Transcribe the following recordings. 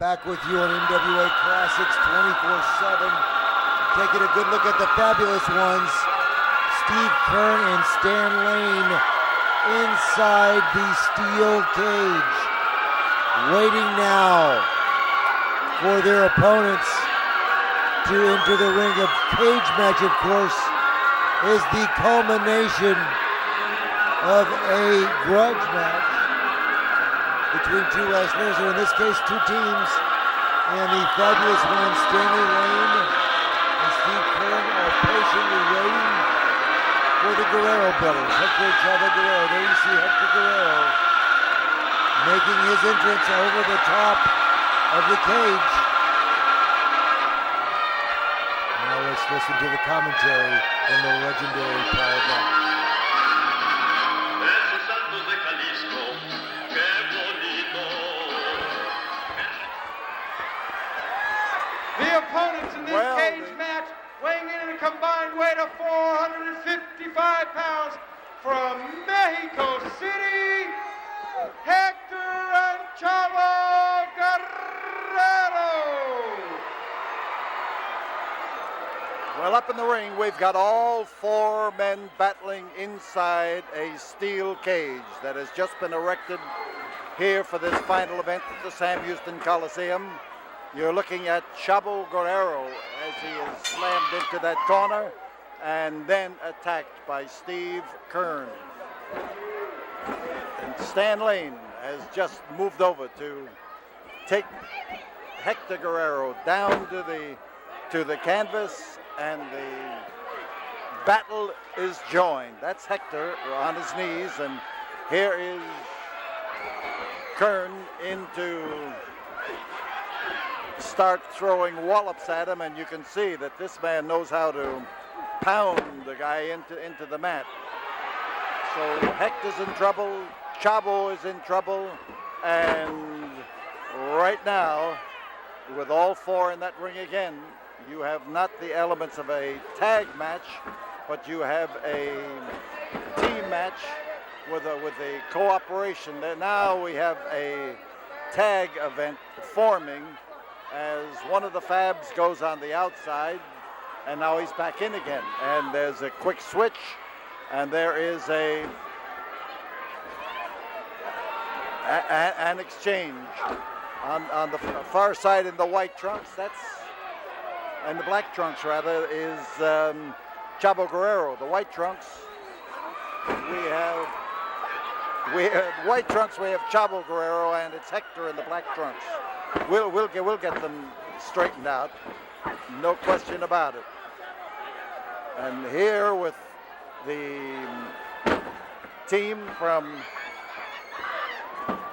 Back with you on NWA Classics 24/7. Taking a good look at the fabulous ones. Steve Kern and Stan Lane inside the steel cage. Waiting now for their opponents to enter the ring. A cage match, of course, is the culmination of a grudge match between two wrestlers, or in this case, two teams. And the fabulous ones, Stanley Lane and Steve Kern, are patiently waiting for the Guerrero brothers. Hector and Chavo Guerrero. There you see Hector Guerrero making his entrance over the top of the cage. Now let's listen to the commentary in the legendary Paul Box. The opponents in this cage match, weighing in at a combined weight of 455 pounds from Mexico City, Hector and Chavo Guerrero. Well, up in the ring, we've got all four men battling inside a steel cage that has just been erected here for this final event at the Sam Houston Coliseum. You're looking at Chavo Guerrero as he is slammed into that corner and then attacked by Steve Kern. And Stan Lane has just moved over to take Hector Guerrero down to the canvas, and the battle is joined. That's Hector on his knees, and here is Kern into start throwing wallops at him, and you can see that this man knows how to pound the guy into the mat. So Hector's in trouble, Chavo is in trouble, and right now, with all four in that ring again, you have not the elements of a tag match, but you have a team match with a cooperation. Now we have a tag event forming as one of the Fabs goes on the outside, and now he's back in again. And there's a quick switch, and there is an exchange on the far side in the white trunks. And the black trunks rather is Chavo Guerrero. The white trunks we have white trunks. We have Chavo Guerrero, and it's Hector in the black trunks. We'll get them straightened out, no question about it. And here with the team from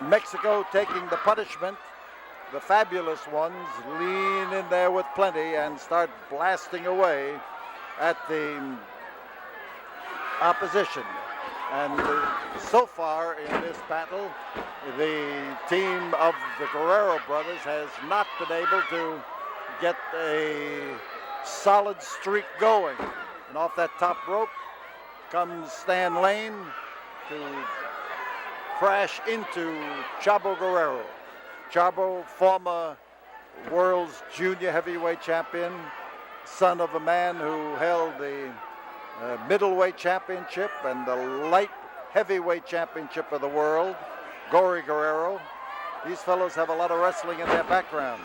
Mexico taking the punishment, the fabulous ones lean in there with plenty and start blasting away at the opposition. And so far in this battle, the team of the Guerrero brothers has not been able to get a solid streak going. And off that top rope comes Stan Lane to crash into Chavo Guerrero. Chavo, former world's junior heavyweight champion, son of a man who held the middleweight championship and the light heavyweight championship of the world, Gory Guerrero. These fellows have a lot of wrestling in their background.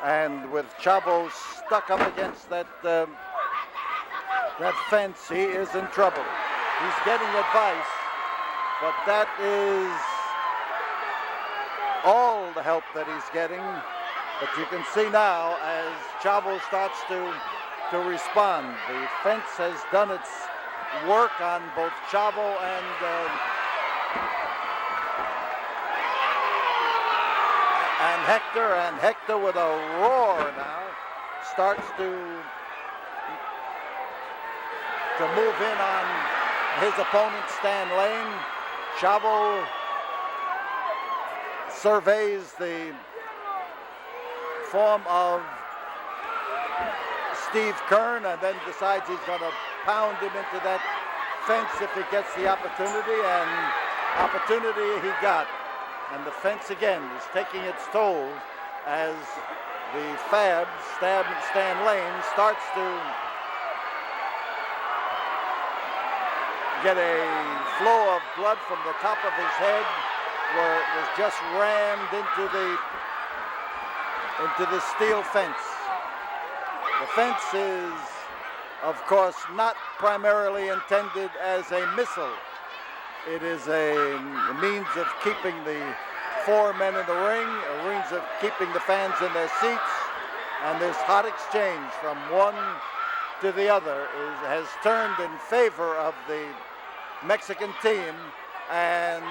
And with Chavo stuck up against that fence, he is in trouble. He's getting advice, but that is all the help that he's getting. But you can see now as Chavo starts to respond. The fence has done its work on both Chavo and Hector, and Hector with a roar now starts to move in on his opponent Stan Lane. Chavo surveys the form of Steve Kern and then decides he's going to pound him into that fence if he gets the opportunity, and opportunity he got. And the fence again is taking its toll as the Fab, Stan Lane, starts to get a flow of blood from the top of his head, where it was just rammed into the steel fence. The fence is, of course, not primarily intended as a missile. It is a means of keeping the 4 men in the ring, a means of keeping the fans in their seats, and this hot exchange from one to the other has turned in favor of the Mexican team, and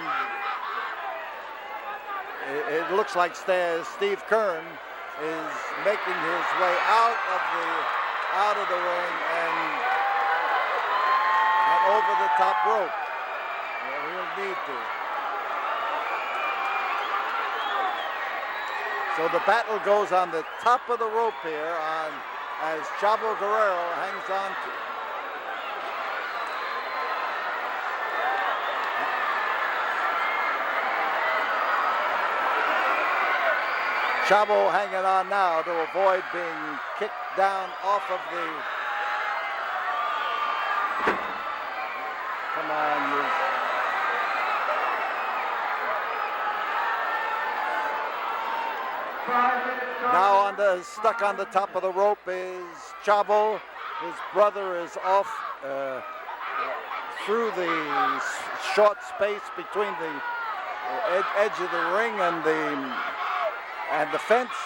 it looks like Steve Kern is making his way out of the ring and over the top rope. He'll need to. So the battle goes on the top of the rope here as Chavo Guerrero hangs on to. Chavo hanging on now to avoid being kicked down off of the. Come on, you. Now stuck on the top of the rope is Chavo. His brother is off through the short space between the edge of the ring and the fence.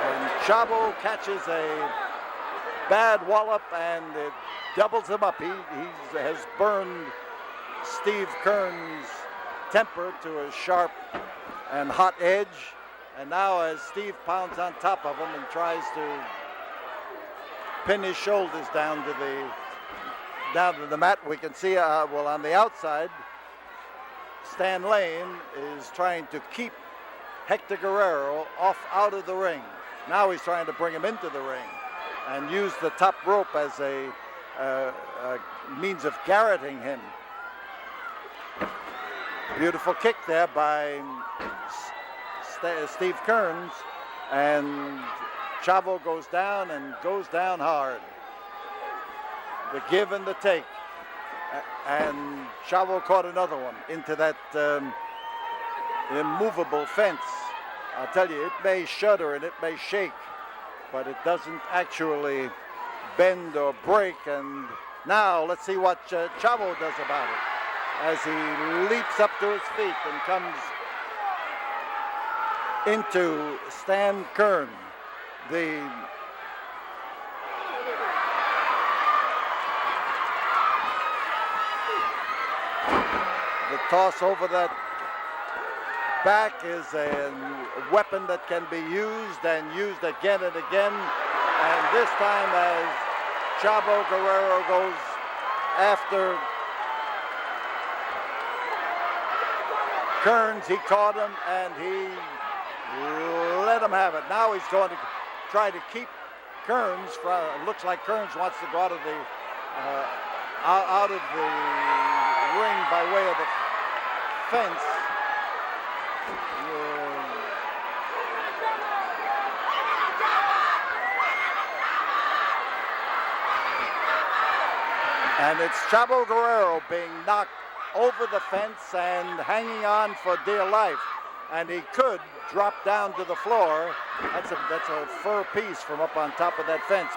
And Chavo catches a bad wallop and it doubles him up. He has burned Steve Kern's temper to a sharp and hot edge. And now as Steve pounds on top of him and tries to pin his shoulders down to the mat, we can see, well, on the outside, Stan Lane is trying to keep Hector Guerrero out of the ring. Now he's trying to bring him into the ring and use the top rope as a means of garroting him. Beautiful kick there by Steve Kearns, and Chavo goes down and goes down hard. The give and the take. And Chavo caught another one into that immovable fence. I'll tell you, it may shudder and it may shake, but it doesn't actually bend or break. And now let's see what Chavo does about it as he leaps up to his feet and comes into Stan Kern. The toss over that back is a weapon that can be used and used again and again. And this time as Chavo Guerrero goes after Kearns, he caught him and he let him have it. Now he's going to try to keep Kearns from, looks like Kearns wants to go out of the ring by way of the fence. And it's Chavo Guerrero being knocked over the fence and hanging on for dear life. And he could drop down to the floor. That's a fur piece from up on top of that fence.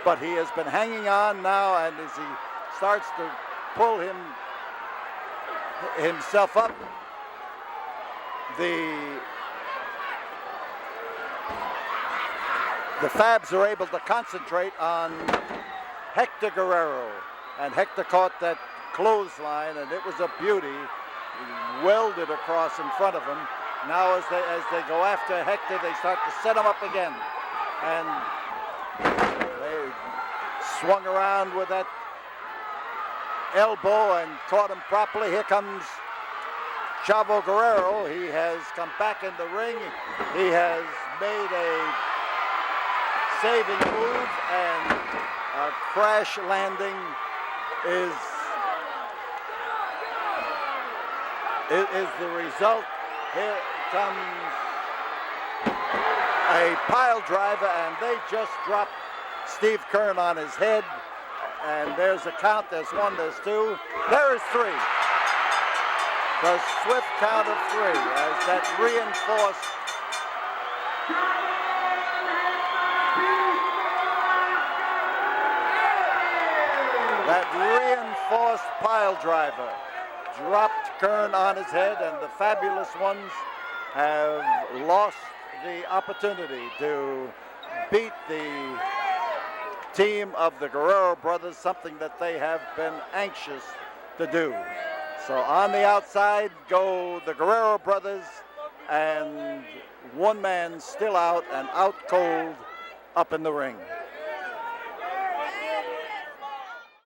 But he has been hanging on now, and as he starts to pull himself up, the Fabs are able to concentrate on Hector Guerrero. And Hector caught that clothesline, and it was a beauty. He welded across in front of him. Now as they go after Hector, they start to set him up again. And they swung around with that elbow and caught him properly. Here comes Chavo Guerrero. He has come back in the ring. He has made a saving move, and a crash landing is is the result. Here comes a pile driver, and they just dropped Steve Keirn on his head. And there's a count. There's one, there's two. There is three. The swift count of three as that reinforced pile driver dropped Keirn on his head, and the Fabulous Ones have lost the opportunity to beat the team of the Guerrero brothers, something that they have been anxious to do. So on the outside go the Guerrero brothers, and one man still out and out cold up in the ring.